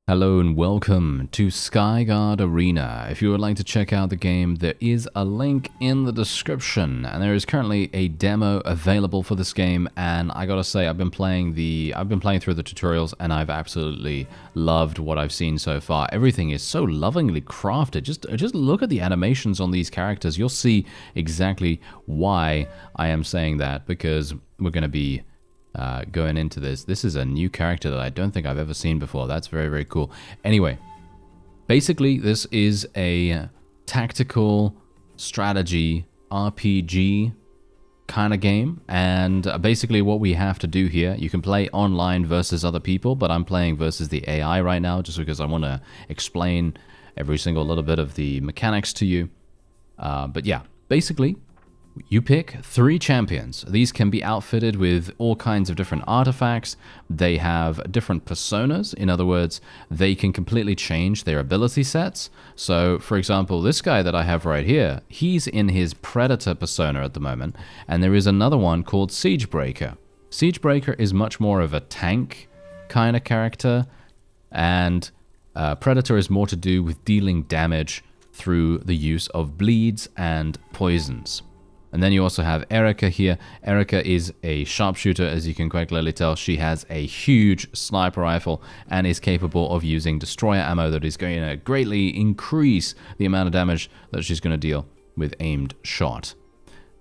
Hello and welcome to Skygard Arena. If you would like to check out the game, there is a link in the description, and there is currently a demo available for this game. And I gotta say, I've been playing through the tutorials, and I've absolutely loved what I've seen so far. Everything is so lovingly crafted. Just look at the animations on these characters. You'll see exactly why I am saying that, because we're gonna be going into this. This is a new character that I don't think I've ever seen before. That's very, very cool. Anyway, basically, this is a tactical strategy RPG kind of game. And basically what we have to do here, you can play online versus other people, but I'm playing versus the AI right now just because I want to explain every single little bit of the mechanics to you. But yeah, basically, you pick 3 champions. These can be outfitted with all kinds of different artifacts. They have different personas. In other words, they can completely change their ability sets. So, for example, this guy that I have right here, he's in his Predator persona at the moment, and there is another one called Siegebreaker. Siegebreaker is much more of a tank kind of character, and Predator is more to do with dealing damage through the use of bleeds and poisons. And then you also have Erica here. Erica is a sharpshooter, as you can quite clearly tell. She has a huge sniper rifle and is capable of using destroyer ammo that is going to greatly increase the amount of damage that she's going to deal with aimed shot.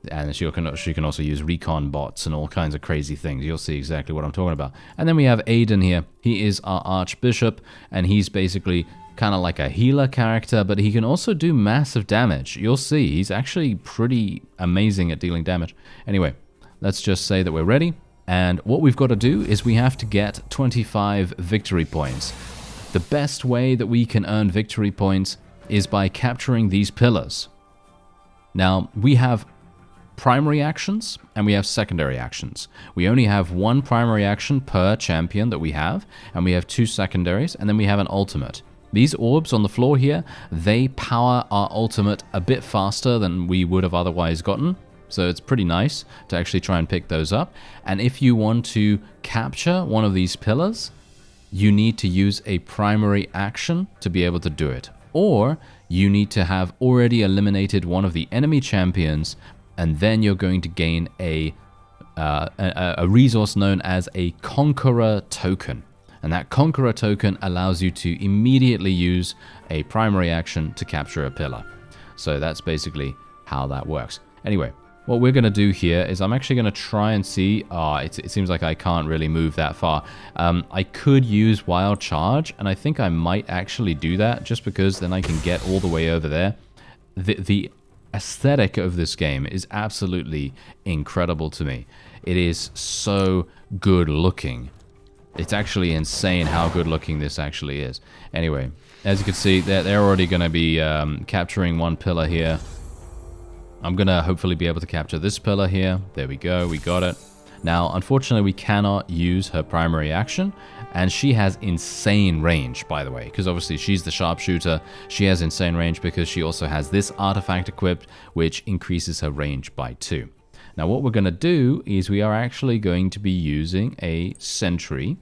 And she can also use recon bots and all kinds of crazy things. You'll see exactly what I'm talking about. And then we have Aiden here. He is our Archbishop, and he's basically kind of like a healer character, but he can also do massive damage. You'll see, he's actually pretty amazing at dealing damage. Anyway, let's just say that we're ready. And what we've got to do is we have to get 25 victory points. The best way that we can earn victory points is by capturing these pillars. Now, we have primary actions and we have secondary actions. We only have 1 primary action per champion that we have, and we have 2 secondaries, and then we have an ultimate. These orbs on the floor here, they power our ultimate a bit faster than we would have otherwise gotten. So it's pretty nice to actually try and pick those up. And if you want to capture one of these pillars, you need to use a primary action to be able to do it. Or you need to have already eliminated one of the enemy champions, and then you're going to gain a resource known as a Conqueror token. And that Conqueror token allows you to immediately use a primary action to capture a pillar. So that's basically how that works. Anyway, what we're going to do here is I'm actually going to try and see... it seems like I can't really move that far. I could use Wild Charge, and I think I might actually do that, just because then I can get all the way over there. The aesthetic of this game is absolutely incredible to me. It is so good looking. It's actually insane how good looking this actually is. Anyway, as you can see, they're already going to be capturing 1 pillar here. I'm going to hopefully be able to capture this pillar here. There we go, we got it. Now, unfortunately, we cannot use her primary action, and she has insane range, by the way, because obviously she's the sharpshooter. She has insane range because she also has this artifact equipped, which increases her range by 2. Now, what we're going to do is we are actually going to be using a sentry.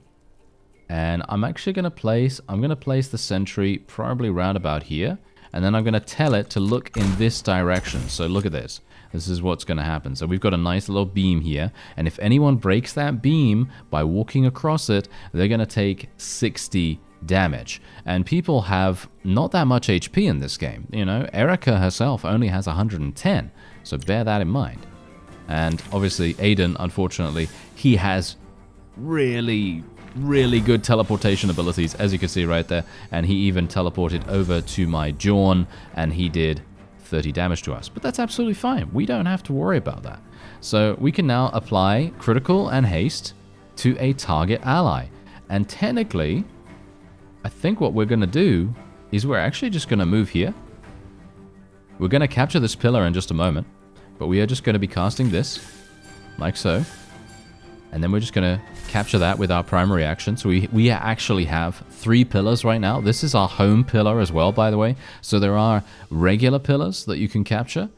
And I'm actually going to place the sentry probably round about here, and then I'm going to tell it to look in this direction. So look at this. This is what's going to happen. So we've got a nice little beam here, and if anyone breaks that beam by walking across it, they're going to take 60 damage. And people have not that much HP in this game. You know, Erica herself only has 110, so bear that in mind. And obviously Aiden, unfortunately, he has really good teleportation abilities, as you can see right there, and he even teleported over to my Jawn, and he did 30 damage to us. But that's absolutely fine. We don't have to worry about that. So we can now apply critical and haste to a target ally. And technically, I think what we're going to do is we're actually just going to move here. We're going to capture this pillar in just a moment, but we are just going to be casting this, like so. And then we're just going to capture that with our primary action. So we actually have 3 pillars right now. This is our home pillar as well, by the way. So there are regular pillars that you can capture,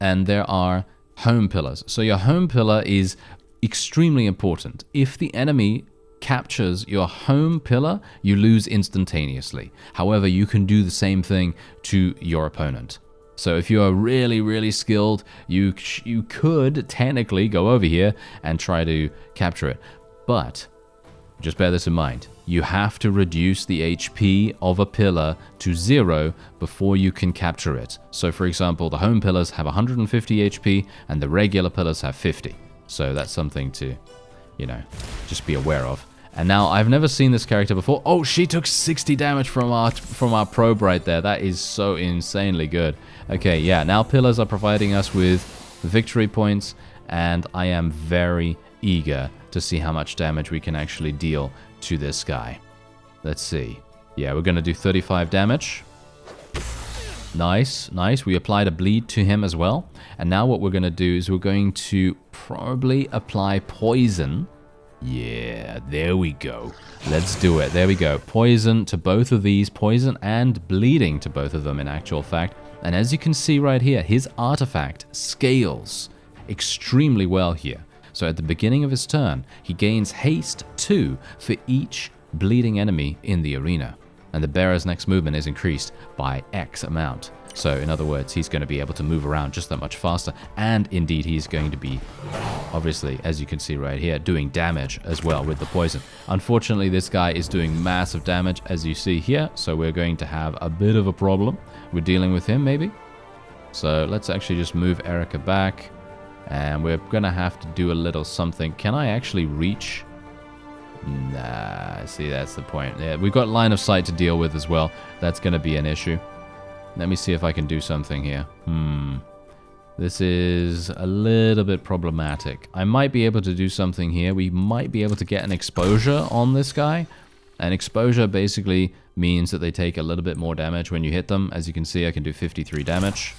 and there are home pillars. So your home pillar is extremely important. If the enemy captures your home pillar, you lose instantaneously. However, you can do the same thing to your opponent. So if you are really, really skilled, you could technically go over here and try to capture it. But just bear this in mind. You have to reduce the HP of a pillar to 0 before you can capture it. So for example, the home pillars have 150 HP and the regular pillars have 50. So that's something to, you know, just be aware of. And now, I've never seen this character before. Oh, she took 60 damage from our probe right there. That is so insanely good. Okay, yeah, now pillars are providing us with victory points, and I am very eager to see how much damage we can actually deal to this guy. Let's see. Yeah, we're going to do 35 damage. Nice, nice. We applied a bleed to him as well. And now what we're going to do is we're going to probably apply poison. Yeah, there we go. Let's do it. There we go. Poison to both of these. Poison and bleeding to both of them, in actual fact. And as you can see right here, his artifact scales extremely well here. So at the beginning of his turn, he gains haste 2 for each bleeding enemy in the arena. And the bearer's next movement is increased by X amount. So in other words, he's going to be able to move around just that much faster. And indeed, he's going to be, obviously, as you can see right here, doing damage as well with the poison. Unfortunately, this guy is doing massive damage, as you see here. So we're going to have a bit of a problem with dealing with him, maybe. So let's actually just move Erica back. And we're going to have to do a little something. Can I actually reach? Nah, see, that's the point. Yeah, we've got line of sight to deal with as well. That's going to be an issue. Let me see if I can do something here. This is a little bit problematic. I might be able to do something here. We might be able to get an exposure on this guy. And exposure basically means that they take a little bit more damage when you hit them. As you can see, I can do 53 damage.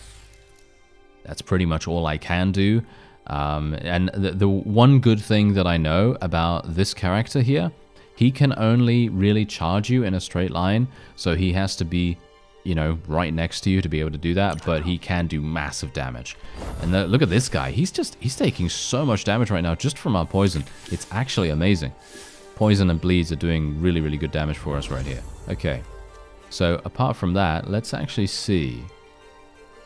That's pretty much all I can do. And the one good thing that I know about this character here, he can only really charge you in a straight line. So he has to be, you know, right next to you to be able to do that, but he can do massive damage. And look at this guy. He's taking so much damage right now just from our poison. It's actually amazing. Poison and bleeds are doing really, really good damage for us right here. Okay. So apart from that, let's actually see.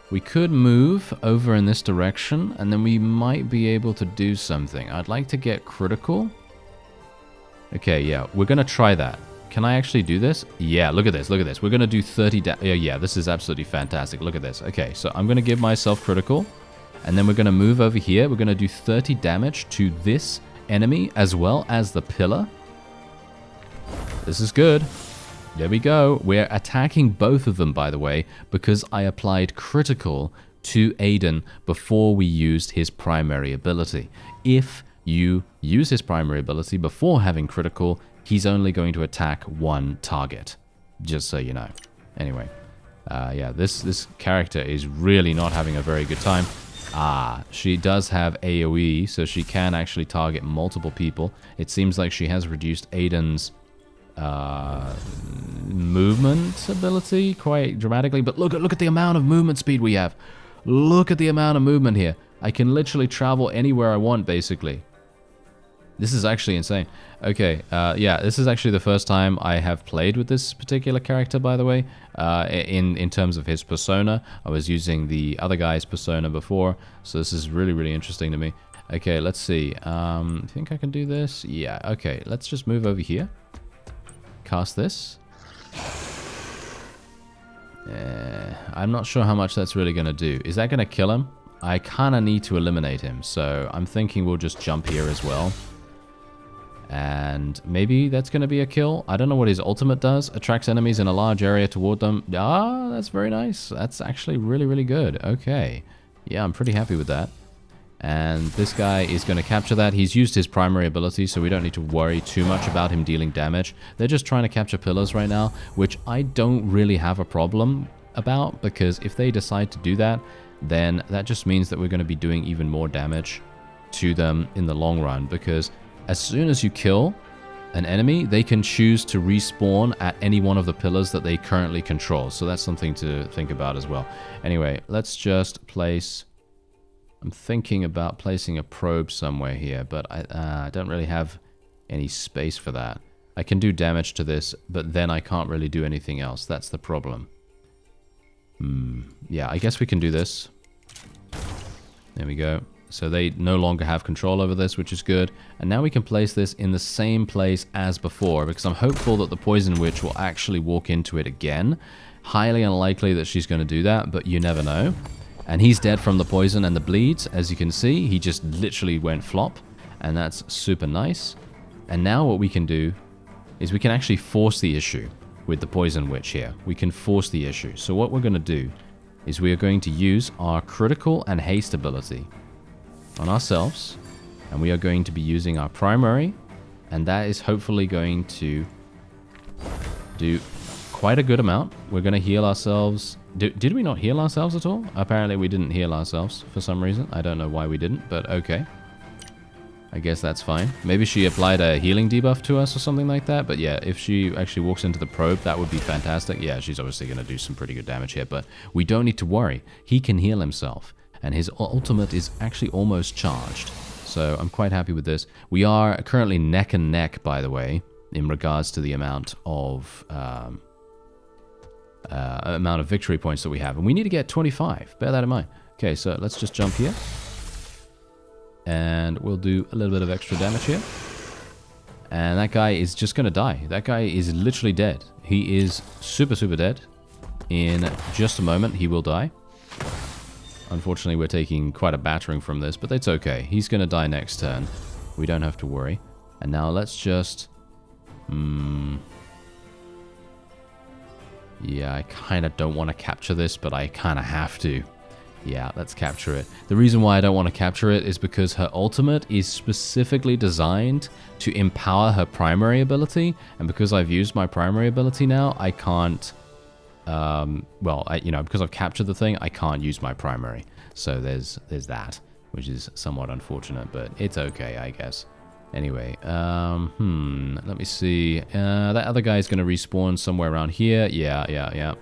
We could move over in this direction, and then we might be able to do something. I'd like to get critical. Okay, yeah, we're going to try that. Can I actually do this? Yeah, look at this, look at this. We're going to do 30 damage. Yeah, this is absolutely fantastic. Look at this. Okay, so I'm going to give myself critical, and then we're going to move over here. We're going to do 30 damage to this enemy as well as the pillar. This is good. There we go. We're attacking both of them, by the way, because I applied critical to Aiden before we used his primary ability. If you use his primary ability before having critical, he's only going to attack one target. Just so you know. Anyway, yeah, this character is really not having a very good time. She does have AoE, so she can actually target multiple people. It seems like she has reduced Aiden's movement ability quite dramatically, but look at the amount of movement speed we have. Look at the amount of movement here. I can literally travel anywhere I want, basically. This is actually insane. Okay, yeah, this is actually the first time I have played with this particular character, by the way, in terms of his persona. I was using the other guy's persona before, so this is really, really interesting to me. Okay, let's see. I think I can do this. Yeah, okay, let's just move over here. Cast this. I'm not sure how much that's really going to do. Is that going to kill him? I kind of need to eliminate him, so I'm thinking we'll just jump here as well. And maybe that's going to be a kill. I don't know what his ultimate does. Attracts enemies in a large area toward them. Ah, that's very nice. That's actually really, really good. Okay. Yeah, I'm pretty happy with that. And this guy is going to capture that. He's used his primary ability, so we don't need to worry too much about him dealing damage. They're just trying to capture pillars right now, which I don't really have a problem about, because if they decide to do that, then that just means that we're going to be doing even more damage to them in the long run, because as soon as you kill an enemy, they can choose to respawn at any one of the pillars that they currently control. So that's something to think about as well. Anyway, let's just place... I'm thinking about placing a probe somewhere here, but I don't really have any space for that. I can do damage to this, but then I can't really do anything else. That's the problem. Yeah, I guess we can do this. There we go. So they no longer have control over this, which is good. And now we can place this in the same place as before, because I'm hopeful that the Poison Witch will actually walk into it again. Highly unlikely that she's going to do that, but you never know. And he's dead from the poison and the bleeds, as you can see. He just literally went flop, and that's super nice. And now what we can do is we can actually force the issue with the Poison Witch here. We can force the issue. So what we're going to do is we are going to use our critical and haste ability on ourselves, and we are going to be using our primary, and that is hopefully going to do quite a good amount. We're going to heal ourselves. Did we not heal ourselves at all? Apparently we didn't heal ourselves for some reason. I don't know why we didn't, but okay. I guess that's fine. Maybe she applied a healing debuff to us or something like that. But yeah, if she actually walks into the probe, that would be fantastic. Yeah, she's obviously going to do some pretty good damage here, but we don't need to worry. He can heal himself, and his ultimate is actually almost charged. So I'm quite happy with this. We are currently neck and neck, by the way, in regards to the amount of victory points that we have. And we need to get 25. Bear that in mind. Okay, so let's just jump here. And we'll do a little bit of extra damage here. And that guy is just going to die. That guy is literally dead. He is super, super dead. In just a moment, he will die. Unfortunately, we're taking quite a battering from this, but that's okay. He's going to die next turn. We don't have to worry. And now let's just... Yeah, I kind of don't want to capture this, but I kind of have to. Yeah, let's capture it. The reason why I don't want to capture it is because her ultimate is specifically designed to empower her primary ability, and because I've used my primary ability now, I can't... because I've captured the thing, I can't use my primary. So there's that, which is somewhat unfortunate, but it's okay, I guess. Anyway, let me see. That other guy is going to respawn somewhere around here. Yeah.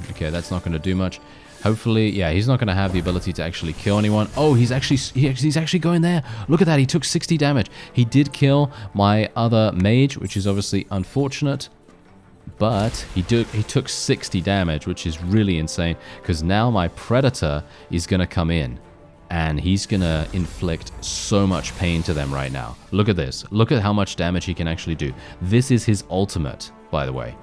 Okay, that's not going to do much. Hopefully, yeah, he's not going to have the ability to actually kill anyone. Oh, he's actually going there. Look at that. He took 60 damage. He did kill my other mage, which is obviously unfortunate. But he took 60 damage, which is really insane. Because now my Predator is going to come in. And he's going to inflict so much pain to them right now. Look at this. Look at how much damage he can actually do. This is his ultimate, by the way.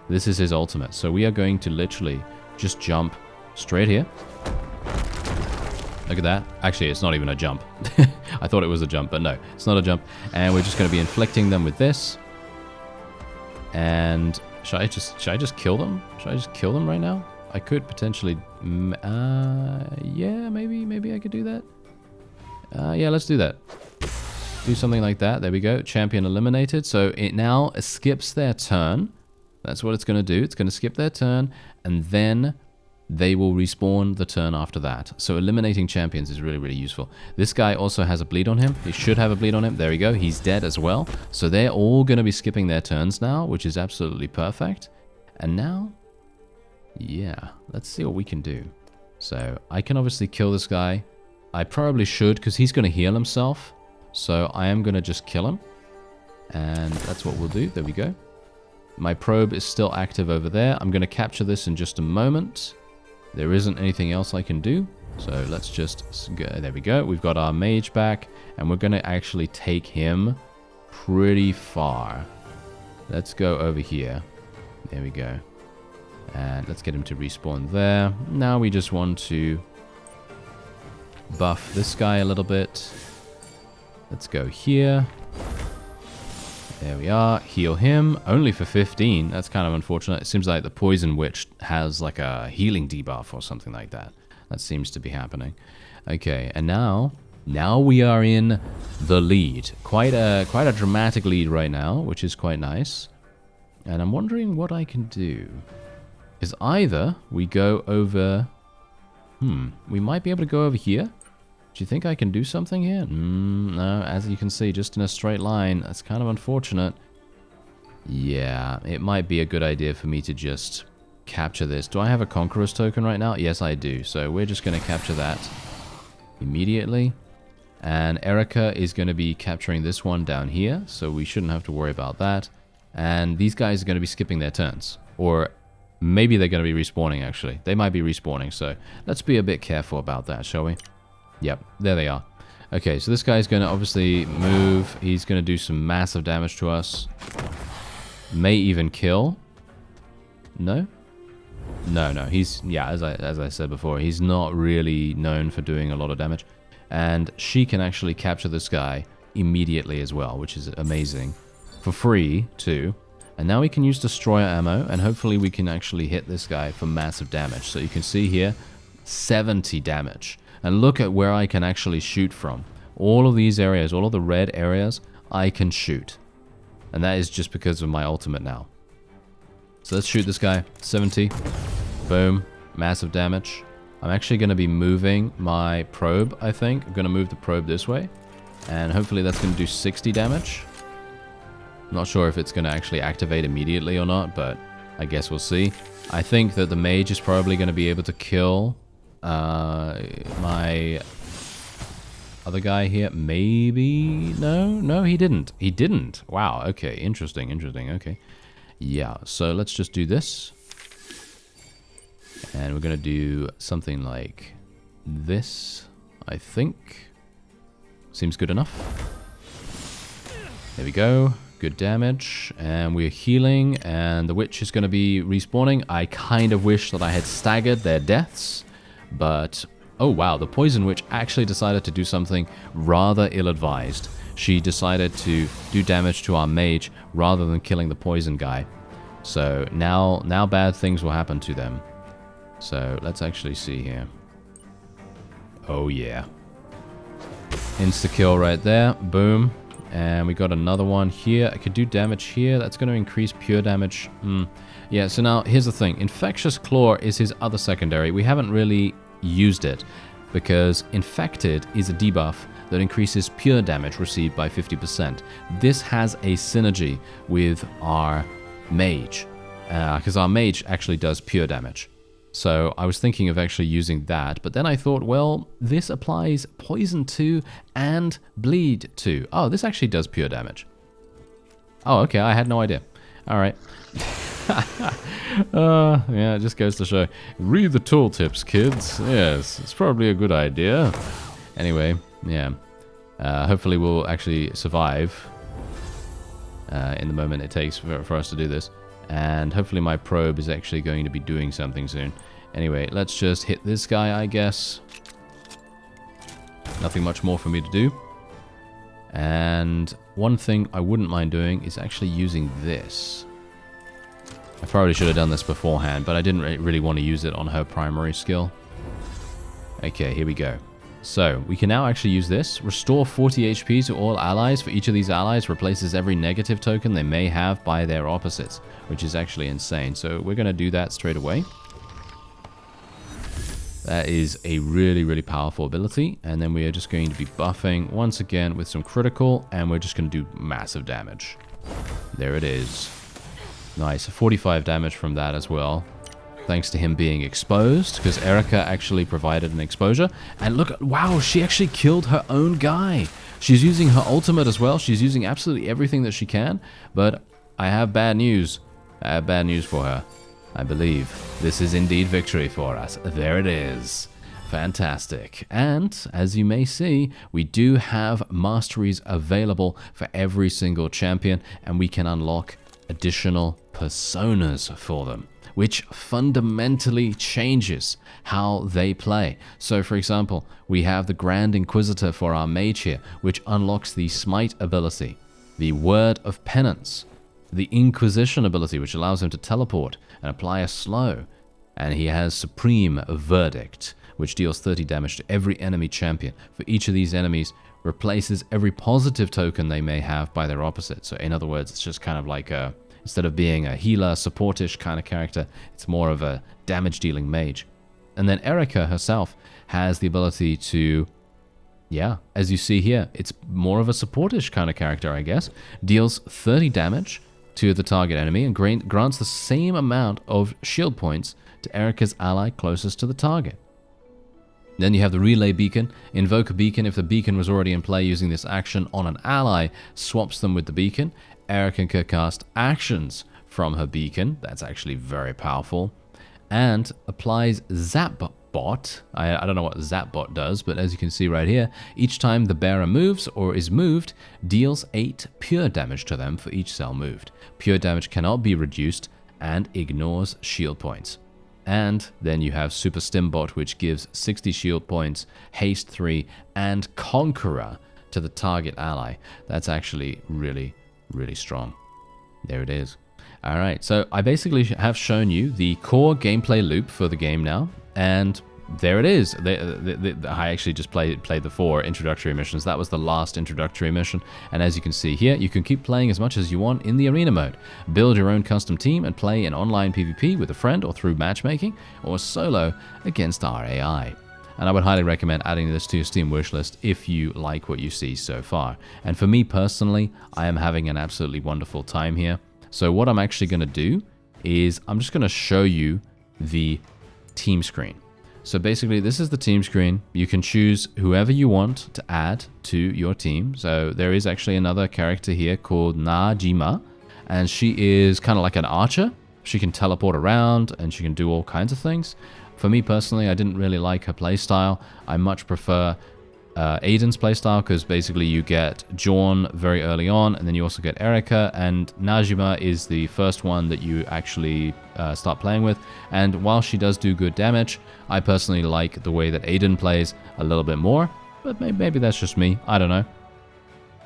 This is his ultimate. So we are going to literally just jump straight here. Look at that. Actually, it's not even a jump. I thought it was a jump, but no, it's not a jump. And we're just going to be inflicting them with this. And should I just kill them? Should I just kill them right now? I could potentially... yeah, maybe I could do that. Yeah, let's do that. Do something like that. There we go. Champion eliminated. So it now skips their turn. That's what it's going to do. It's going to skip their turn, and then they will respawn the turn after that. So eliminating champions is really, really useful. This guy also has a bleed on him. He should have a bleed on him. There we go. He's dead as well. So they're all going to be skipping their turns now, which is absolutely perfect. And now, yeah, let's see what we can do. So I can obviously kill this guy. I probably should, because he's going to heal himself. So I am going to just kill him. And that's what we'll do. There we go. My probe is still active over there. I'm going to capture this in just a moment. There isn't anything else I can do. So let's just go. There we go. We've got our mage back. And we're going to actually take him pretty far. Let's go over here. There we go. And let's get him to respawn there. Now we just want to buff this guy a little bit. Let's go here. There we are. Heal him. Only for 15. That's kind of unfortunate. It seems like the Poison Witch has like a healing debuff or something like that. That seems to be happening. Okay, and now we are in the lead. Quite a dramatic lead right now, which is quite nice. And I'm wondering what I can do. Is either we go over... we might be able to go over here. Do you think I can do something here? No, as you can see, just in a straight line. That's kind of unfortunate. Yeah, it might be a good idea for me to just capture this. Do I have a Conqueror's token right now? Yes, I do. So we're just going to capture that immediately. And Erica is going to be capturing this one down here, so we shouldn't have to worry about that. And these guys are going to be skipping their turns. Or maybe they're going to be respawning, actually. They might be respawning, so let's be a bit careful about that, shall we? Yep, there they are. Okay, so this guy's going to obviously move. He's going to do some massive damage to us. May even kill. No? No. He's, yeah, as I said before, he's not really known for doing a lot of damage. And she can actually capture this guy immediately as well, which is amazing. For free, too. And now we can use destroyer ammo, and hopefully we can actually hit this guy for massive damage. So you can see here, 70 damage. And look at where I can actually shoot from. All of these areas, all of the red areas, I can shoot. And that is just because of my ultimate now. So let's shoot this guy. 70. Boom. Massive damage. I'm actually going to be moving my probe, I think. I'm going to move the probe this way. And hopefully that's going to do 60 damage. Not sure if it's going to actually activate immediately or not, but I guess we'll see. I think that the mage is probably going to be able to kill my other guy here. Maybe? No, he didn't. He didn't. Wow, okay. Interesting, okay. Yeah, so let's just do this. And we're going to do something like this, I think. Seems good enough. There we go. Good damage. And we're healing. And the witch is going to be respawning. I kind of wish that I had staggered their deaths. But, oh wow, the poison witch actually decided to do something rather ill-advised. She decided to do damage to our mage rather than killing the poison guy. So now bad things will happen to them. So let's actually see here. Oh yeah. Insta-kill right there. Boom. And we got another one here. I could do damage here. That's going to increase pure damage. Yeah, so now here's the thing. Infectious Claw is his other secondary. We haven't really used it because Infected is a debuff that increases pure damage received by 50%. This has a synergy with our mage because our mage actually does pure damage. So I was thinking of actually using that, but then I thought, well, this applies poison to and bleed to. Oh, this actually does pure damage. Oh, okay, I had no idea. All right. Yeah, it just goes to show. Read the tooltips, kids. Yes, it's probably a good idea. Anyway, yeah. Hopefully we'll actually survive in the moment it takes for us to do this. And hopefully my probe is actually going to be doing something soon. Anyway, let's just hit this guy, I guess. Nothing much more for me to do. And one thing I wouldn't mind doing is actually using this. I probably should have done this beforehand, but I didn't really want to use it on her primary skill. Okay, here we go. So, we can now actually use this. Restore 40 HP to all allies. For each of these allies, replaces every negative token they may have by their opposites, which is actually insane. So, we're going to do that straight away. That is a really, really powerful ability. And then we are just going to be buffing once again with some critical, and we're just going to do massive damage. There it is. Nice. 45 damage from that as well. Thanks to him being exposed, because Erica actually provided an exposure. And look, wow, she actually killed her own guy. She's using her ultimate as well. She's using absolutely everything that she can. But I have bad news. I have bad news for her. I believe this is indeed victory for us. There it is. Fantastic. And as you may see, we do have masteries available for every single champion, and we can unlock additional personas for them, which fundamentally changes how they play. So for example, we have the Grand Inquisitor for our mage here, which unlocks the Smite ability, the Word of Penance, the Inquisition ability, which allows him to teleport and apply a slow, and he has Supreme Verdict, which deals 30 damage to every enemy champion. For each of these enemies, replaces every positive token they may have by their opposite. So in other words, it's just kind of like a, instead of being a healer, supportish kind of character, it's more of a damage-dealing mage. And then Erica herself has the ability to, yeah, as you see here, it's more of a supportish kind of character, I guess. Deals 30 damage to the target enemy and grants the same amount of shield points to Erica's ally closest to the target. Then you have the relay beacon. Invoke a beacon if the beacon was already in play using this action on an ally. Swaps them with the beacon. Erica can cast actions from her beacon. That's actually very powerful. And applies Zap Bot. I don't know what Zap Bot does, but as you can see right here, each time the bearer moves or is moved, deals 8 pure damage to them for each cell moved. Pure damage cannot be reduced and ignores shield points. And then you have Super Stimbot, which gives 60 shield points, haste 3, and Conqueror to the target ally. That's actually really, really strong. There it is. Alright, so I basically have shown you the core gameplay loop for the game now, and there it is. I actually just played the 4 introductory missions. That was the last introductory mission, and as you can see here, you can keep playing as much as you want in the arena mode. Build your own custom team and play in online PvP with a friend or through matchmaking, or solo against our AI. And I would highly recommend adding this to your Steam wishlist if you like what you see so far. And for me personally, I am having an absolutely wonderful time here. So what I'm actually going to do is I'm just going to show you the team screen. So basically, this is the team screen. You can choose whoever you want to add to your team. So there is actually another character here called Najima, and she is kind of like an archer. She can teleport around and she can do all kinds of things. For me personally, I didn't really like her playstyle. I much prefer Aiden's playstyle, because basically you get Jorn very early on, and then you also get Erica, and Najima is the first one that you actually start playing with. And while she does do good damage, I personally like the way that Aiden plays a little bit more, but maybe that's just me, I don't know.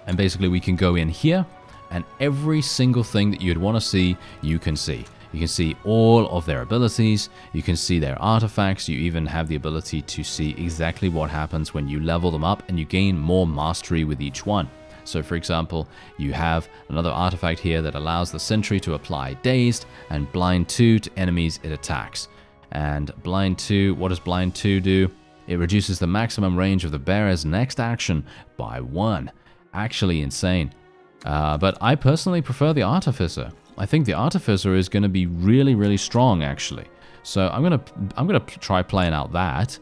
And basically we can go in here, and every single thing that you'd want to see, you can see. You can see all of their abilities, you can see their artifacts, you even have the ability to see exactly what happens when you level them up, and you gain more mastery with each one. So for example, you have another artifact here that allows the sentry to apply Dazed and Blind 2 to enemies it attacks. And Blind 2, what does Blind 2 do? It reduces the maximum range of the bearer's next action by 1. Actually insane. But I personally prefer the Artificer. I think the Artificer is going to be really, really strong, actually. So I'm gonna try playing out that,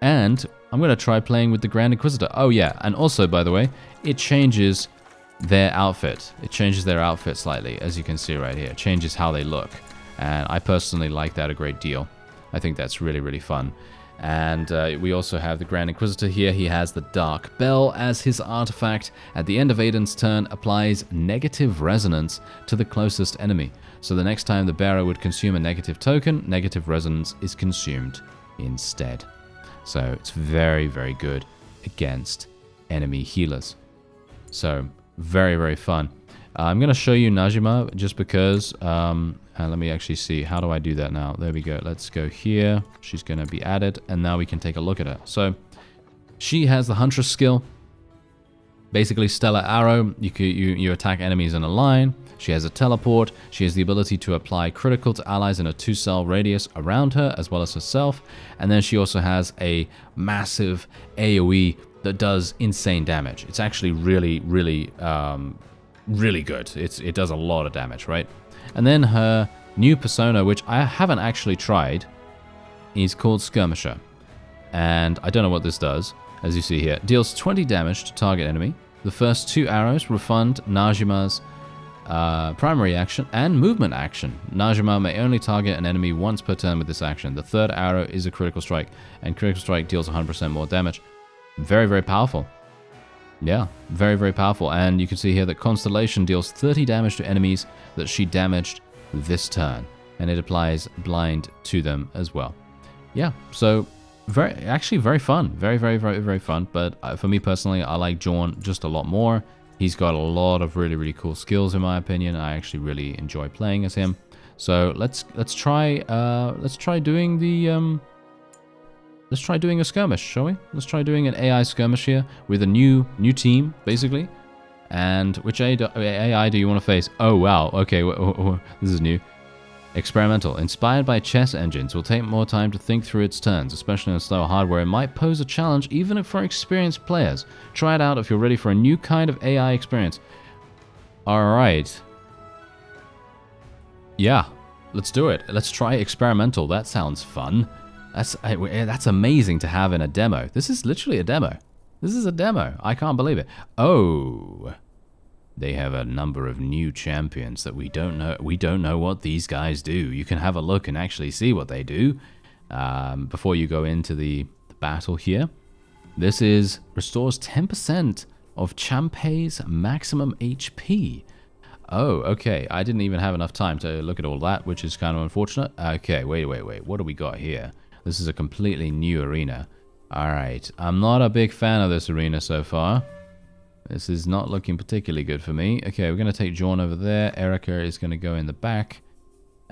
and I'm gonna try playing with the Grand Inquisitor. Oh yeah, and also, by the way, it changes their outfit. It changes their outfit slightly, as you can see right here. It changes how they look, and I personally like that a great deal. I think that's really, really fun. And we also have the Grand Inquisitor here. He has the Dark Bell as his artifact. At the end of Aiden's turn, applies negative resonance to the closest enemy. So the next time the bearer would consume a negative token, negative resonance is consumed instead. So it's very, very good against enemy healers. So very, very fun. I'm going to show you Najima just because, let me actually see, how do I do that now? There we go. Let's go here. She's going to be added, and now we can take a look at her. So she has the Huntress skill. Basically, Stellar Arrow, you attack enemies in a line. She has a teleport. She has the ability to apply critical to allies in a 2-cell radius around her, as well as herself. And then she also has a massive AoE that does insane damage. It's actually really, really, really good. It does a lot of damage, right? And then her new persona, which I haven't actually tried, is called Skirmisher. And I don't know what this does, as you see here. Deals 20 damage to target enemy. The first 2 arrows refund Najima's primary action and movement action. Najima may only target an enemy once per turn with this action. The third arrow is a critical strike, and critical strike deals 100% more damage. Very, very powerful. Yeah, very, very powerful. And you can see here that Constellation deals 30 damage to enemies that she damaged this turn, and it applies blind to them as well. Yeah, so actually very fun. Very, very, very, very fun. But for me personally, I like Jorn just a lot more. He's got a lot of really, really cool skills in my opinion. I actually really enjoy playing as him. So let's try doing the let's try doing a skirmish, shall we? Let's try doing an AI skirmish here with a new team, basically. And which AI do you want to face? Oh, wow. Okay, this is new. Experimental. Inspired by chess engines, will take more time to think through its turns, especially on slower hardware. It might pose a challenge even for experienced players. Try it out if you're ready for a new kind of AI experience. Alright. Yeah, let's do it. Let's try experimental. That sounds fun. That's amazing to have in a demo. This is literally a demo. This is a demo. I can't believe it. Oh, they have a number of new champions that we don't know. We don't know what these guys do. You can have a look and actually see what they do before you go into the battle here. This is restores 10% of Champay's maximum HP. Oh, okay. I didn't even have enough time to look at all that, which is kind of unfortunate. Okay, wait. What do we got here? This is a completely new arena. Alright, I'm not a big fan of this arena so far. This is not looking particularly good for me. Okay, we're going to take Jorn over there. Erica is going to go in the back.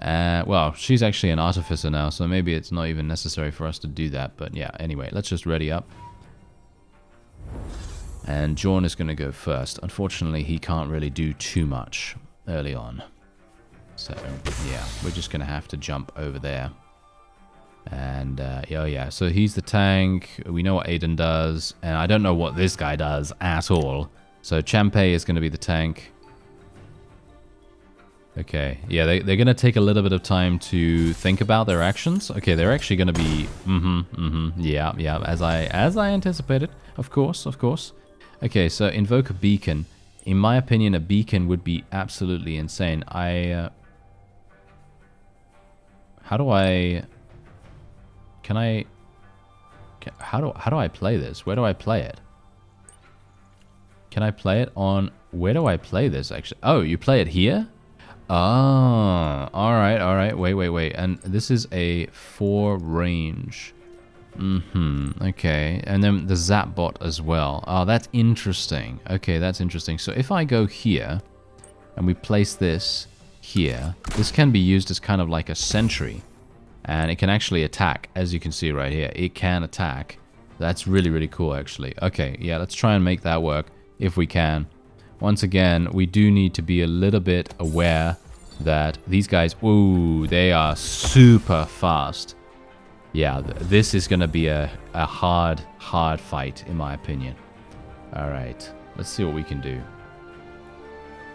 Well, she's actually an artificer now, so maybe it's not even necessary for us to do that. But yeah, anyway, let's just ready up. And Jorn is going to go first. Unfortunately, he can't really do too much early on. So, yeah, we're just going to have to jump over there. And, yeah, so he's the tank. We know what Aiden does. And I don't know what this guy does at all. So Champay is going to be the tank. Okay, yeah, they're going to take a little bit of time to think about their actions. Okay, they're actually going to be... yeah, as I anticipated. Of course. Okay, so invoke a beacon. In my opinion, a beacon would be absolutely insane. How do I play this? Where do I play it? Can I play it on... Where do I play this, actually? Oh, you play it here? Ah, alright. Wait. And this is a 4 range. Okay. And then the zap bot as well. Oh, that's interesting. Okay, that's interesting. So if I go here, and we place this here, this can be used as kind of like a sentry. And it can actually attack, as you can see right here. It can attack. That's really, really cool, actually. Okay, yeah, let's try and make that work, if we can. Once again, we do need to be a little bit aware that these guys... Ooh, they are super fast. Yeah, this is going to be a hard fight, in my opinion. Alright, let's see what we can do.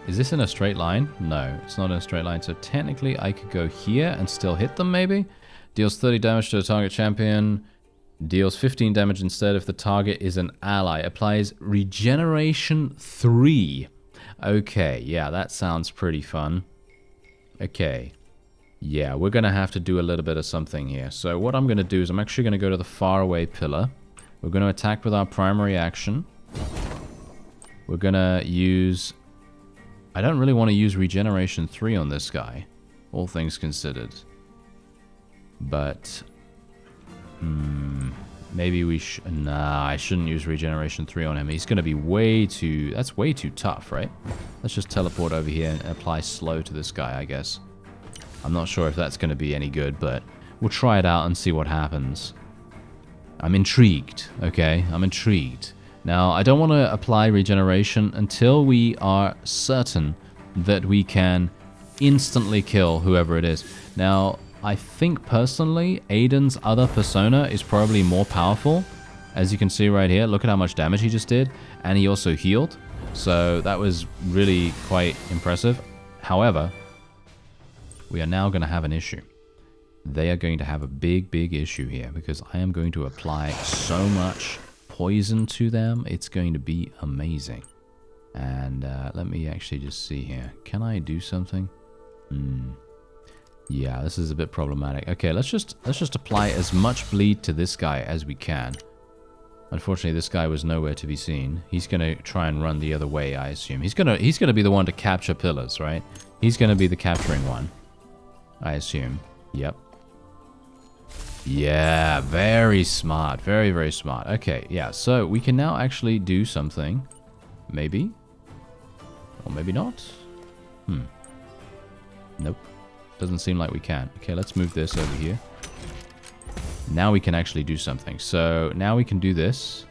Is this in a straight line? No, it's not in a straight line. So technically, I could go here and still hit them, maybe? Deals 30 damage to the target champion. Deals 15 damage instead if the target is an ally. Applies regeneration 3. Okay, yeah, that sounds pretty fun. Okay. Yeah, we're going to have to do a little bit of something here. So what I'm going to do is I'm actually going to go to the faraway pillar. We're going to attack with our primary action. We're going to use... I don't really want to use regeneration 3 on this guy, all things considered. But... maybe we should... Nah, I shouldn't use regeneration 3 on him. He's going to be way too... That's way too tough, right? Let's just teleport over here and apply slow to this guy, I guess. I'm not sure if that's going to be any good, but we'll try it out and see what happens. I'm intrigued, okay? I'm intrigued. Now, I don't want to apply regeneration until we are certain that we can instantly kill whoever it is. Now, I think personally, Aiden's other persona is probably more powerful. As you can see right here, look at how much damage he just did. And he also healed. So that was really quite impressive. However, we are now going to have an issue. They are going to have a big issue here because I am going to apply so much poison to them. It's going to be amazing. And let me actually just see here. Can I do something? Yeah, this is a bit problematic. Okay, let's just apply as much bleed to this guy as we can. Unfortunately, this guy was nowhere to be seen. He's gonna try and run the other way, I assume. He's gonna be the one to capture pillars, right? He's gonna be the capturing one, I assume. Yep. Yeah, very smart. Very smart. Okay, yeah, so we can now actually do something. Maybe. Or maybe not. Nope. Doesn't seem like we can. Okay, let's move this over here. Now we can actually do something. So now we can do this.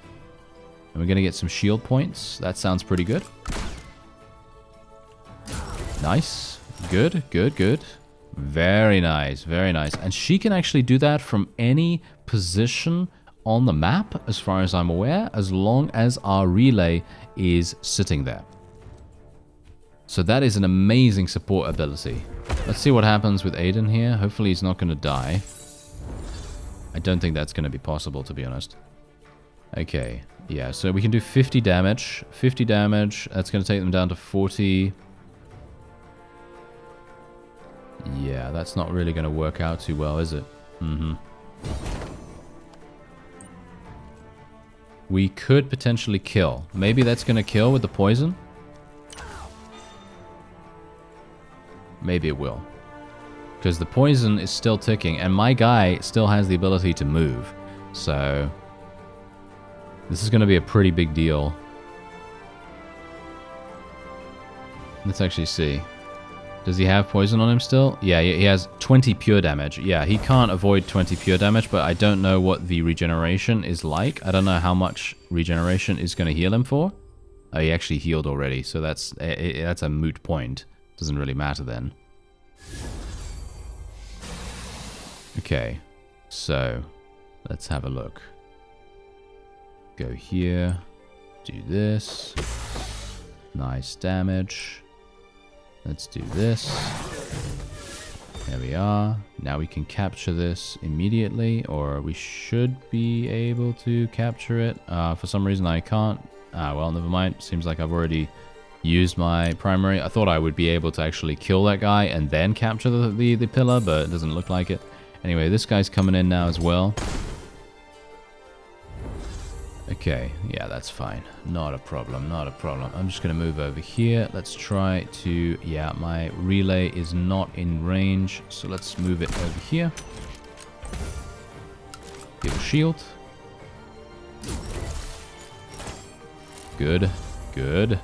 And we're going to get some shield points. That sounds pretty good. Nice. Good. Very nice. And she can actually do that from any position on the map, as far as I'm aware, as long as our relay is sitting there. So that is an amazing support ability. Let's see what happens with Aiden here. Hopefully he's not going to die. I don't think that's going to be possible, to be honest. Okay, yeah, so we can do 50 damage. 50 damage, that's going to take them down to 40. Yeah, that's not really going to work out too well, is it? Mm-hmm. We could potentially kill. Maybe that's going to kill with the poison? Maybe it will. Because the poison is still ticking, and my guy still has the ability to move. So this is going to be a pretty big deal. Let's actually see. Does he have poison on him still? Yeah, he has 20 pure damage. Yeah, he can't avoid 20 pure damage, but I don't know what the regeneration is like. I don't know how much regeneration is going to heal him for. Oh, he actually healed already, so that's a moot point. Doesn't really matter then. Okay, so let's have a look. Go here, do this. Nice damage. Let's do this. There we are. Now we can capture this immediately, or we should be able to capture it. For some reason I can't. Well, never mind. Seems like I've already used my primary. I thought I would be able to actually kill that guy and then capture the pillar, but it doesn't look like it. Anyway, this guy's coming in now as well. Okay, yeah, that's fine. Not a problem, not a problem. I'm just going to move over here. Let's try to... Yeah, my relay is not in range, so let's move it over here. Give a shield. Good, good.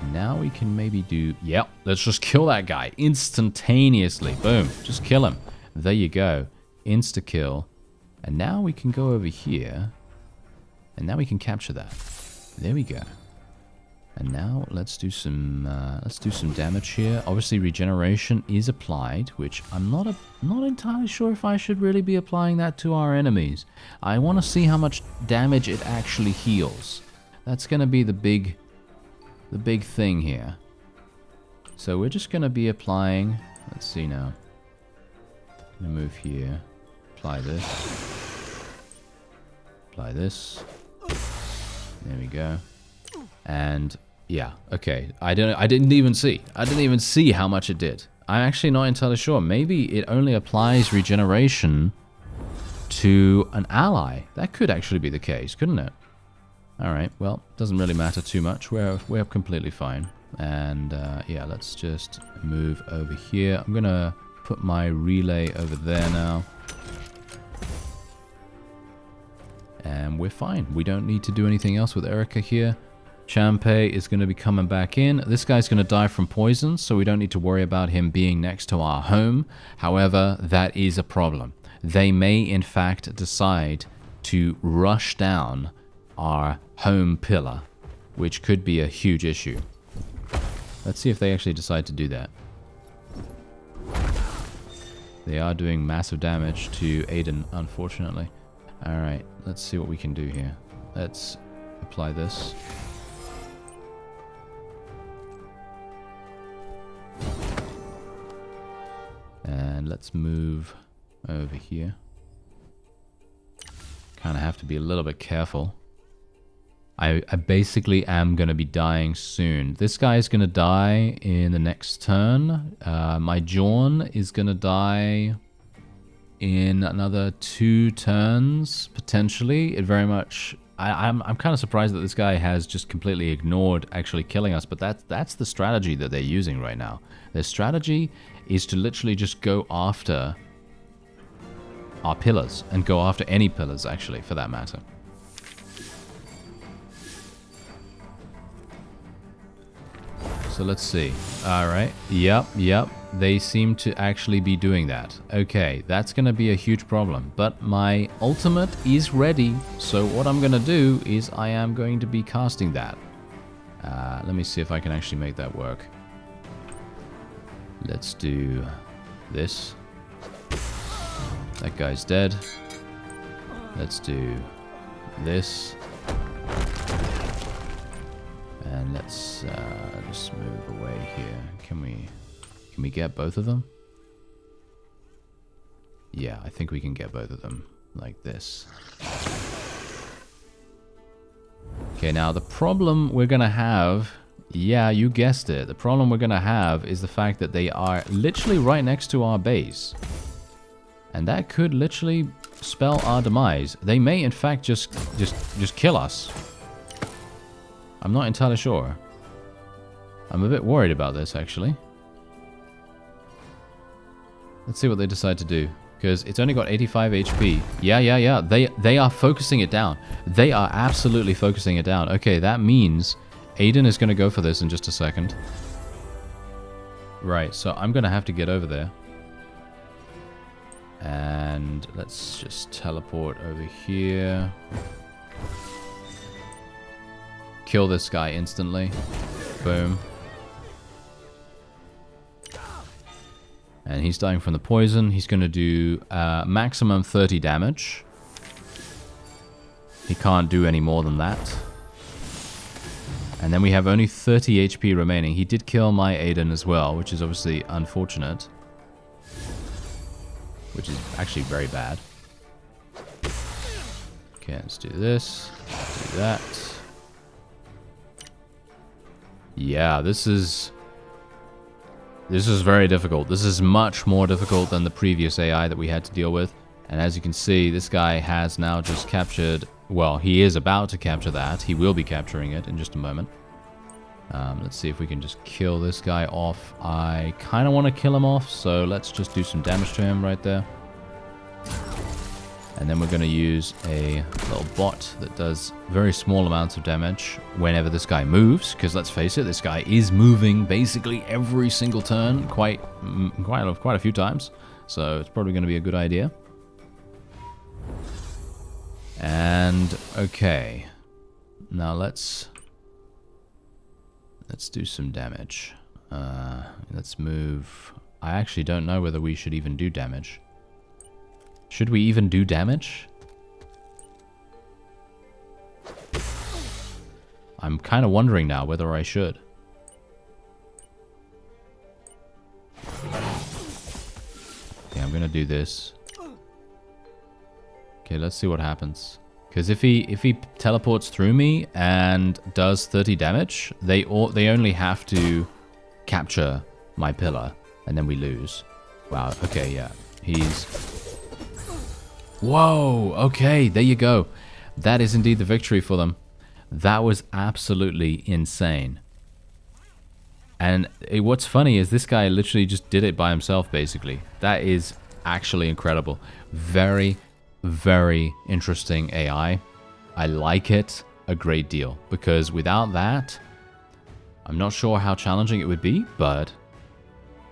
And now we can maybe do... Yep, let's just kill that guy instantaneously. Boom, just kill him. There you go. Insta-kill. And now we can go over here... And now we can capture that. There we go. And now let's do some damage here. Obviously regeneration is applied, which I'm not entirely sure if I should really be applying that to our enemies. I want to see how much damage it actually heals. That's going to be the big thing here. So we're just going to be applying. Let's see now. I'm going to move here. Apply this. Apply this. There we go. And yeah, okay. I didn't even see how much it did. I'm actually not entirely sure. Maybe it only applies regeneration to an ally. That could actually be the case, couldn't it? All right. Well, doesn't really matter too much. We're completely fine. And yeah, let's just move over here. I'm gonna put my relay over there now. And we're fine. We don't need to do anything else with Erica here. Champay is going to be coming back in. This guy's going to die from poison, so we don't need to worry about him being next to our home. However, that is a problem. They may, in fact, decide to rush down our home pillar, which could be a huge issue. Let's see if they actually decide to do that. They are doing massive damage to Aiden, unfortunately. Alright, let's see what we can do here. Let's apply this. And let's move over here. Kind of have to be a little bit careful. I basically am going to be dying soon. This guy is going to die in the next turn. My Jorn is going to die... in another 2 turns, potentially. It very much... I'm kind of surprised that this guy has just completely ignored actually killing us, but that's the strategy that they're using right now. Their strategy is to literally just go after our pillars, and go after any pillars, actually, for that matter. So let's see. Alright, yep. They seem to actually be doing that. Okay, that's going to be a huge problem. But my ultimate is ready. So what I'm going to do is I am going to be casting that. Let me see if I can actually make that work. Let's do this. That guy's dead. Let's do this. And let's just move away here. Can we get both of them? Yeah, I think we can get both of them like this. Okay, now the problem we're going to have... Yeah, you guessed it. The problem we're going to have is the fact that they are literally right next to our base. And that could literally spell our demise. They may, in fact, just kill us. I'm not entirely sure. I'm a bit worried about this, actually. Let's see what they decide to do. Because it's only got 85 HP. Yeah. They are focusing it down. They are absolutely focusing it down. Okay, that means Aiden is going to go for this in just a second. Right, so I'm going to have to get over there. And let's just teleport over here. Kill this guy instantly. Boom. And he's dying from the poison. He's going to do maximum 30 damage. He can't do any more than that. And then we have only 30 HP remaining. He did kill my Aiden as well, which is obviously unfortunate. Which is actually very bad. Okay, let's do this. Let's do that. Yeah, this is very difficult. This is much more difficult than the previous AI that we had to deal with. And as you can see, this guy has now just captured... Well, he is about to capture that. He will be capturing it in just a moment. Let's see if we can just kill this guy off. I kind of want to kill him off, so let's just do some damage to him right there. And then we're going to use a little bot that does very small amounts of damage whenever this guy moves. Because let's face it, this guy is moving basically every single turn quite a few times. So it's probably going to be a good idea. And okay, now let's do some damage. Let's move. I actually don't know whether we should even do damage. Should we even do damage? I'm kind of wondering now whether I should. Okay, I'm gonna do this. Okay, let's see what happens. Because if he teleports through me and does 30 damage, they only have to capture my pillar, and then we lose. Wow. Okay, yeah. He's... Whoa. Okay, there you go. That is indeed the victory for them. That was absolutely insane. And what's funny is this guy literally just did it by himself, basically. That is actually incredible. Very, very interesting AI. I like it a great deal because without that, I'm not sure how challenging it would be, but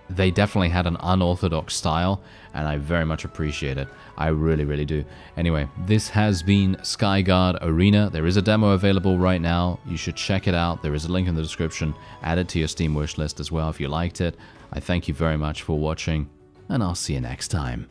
they definitely had an unorthodox style and I very much appreciate it. I really, really do. Anyway, this has been Skygard Arena. There is a demo available right now. You should check it out. There is a link in the description. Add it to your Steam wishlist as well if you liked it. I thank you very much for watching and I'll see you next time.